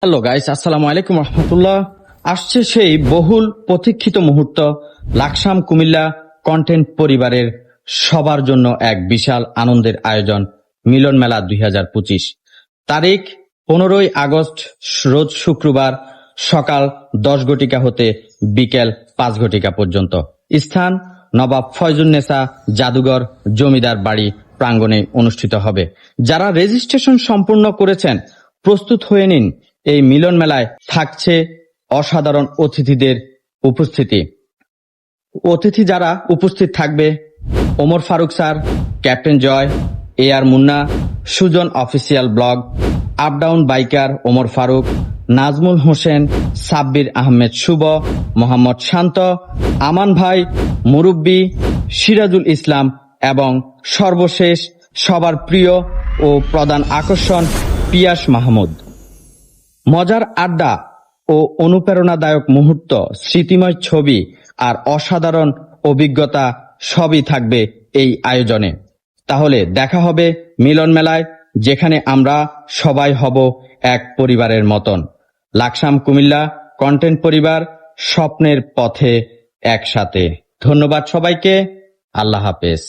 Hello guys, আসসালামু আলাইকুম রহমতুল্লাহ। আসছে সেই বহুল প্রতীক্ষিত মুহূর্ত, লাকসাম কুমিল্লা কন্টেন্ট পরিবারের সবার জন্য এক বিশাল আনন্দের আয়োজন মিলন মেলা 2025। তারিখ 15ই আগস্ট, রোজ শুক্রবার, সকাল 10 ঘটিকা হতে বিকেল 5 ঘটিকা পর্যন্ত। স্থান নবাব ফয়জুন্নেসা জাদুঘর জমিদার বাড়ি প্রাঙ্গণে অনুষ্ঠিত হবে। যারা রেজিস্ট্রেশন সম্পূর্ণ করেছেন প্রস্তুত হয়ে নিন। এই মিলন মেলায় থাকছে অসাধারণ অতিথিদের উপস্থিতি। অতিথি যারা উপস্থিত থাকবে: Omar Faruk sir, captain Joy, A R Munna, Sujan official blog, up down biker Omar Faruk, Nazmul Hossain, Sabbir Ahmed Shuvo, Mohammad Shanto, Aman ভাই, মুরব্বী, সিরাজুল ইসলাম এবং সর্বশেষ সবার প্রিয় ও প্রধান আকর্ষণ পিয়াস মাহমুদ। মজার আড্ডা ও অনুপ্রেরণাদায়ক মুহূর্ত, স্মৃতিময় ছবি আর অসাধারণ অভিজ্ঞতা সবই থাকবে এই আয়োজনে। তাহলে দেখা হবে মিলন মেলায়, যেখানে আমরা সবাই হব এক পরিবারের মতন। লাকসাম কুমিল্লা কন্টেন্ট পরিবার, স্বপ্নের পথে একসাথে। ধন্যবাদ সবাইকে। আল্লাহ হাফেজ।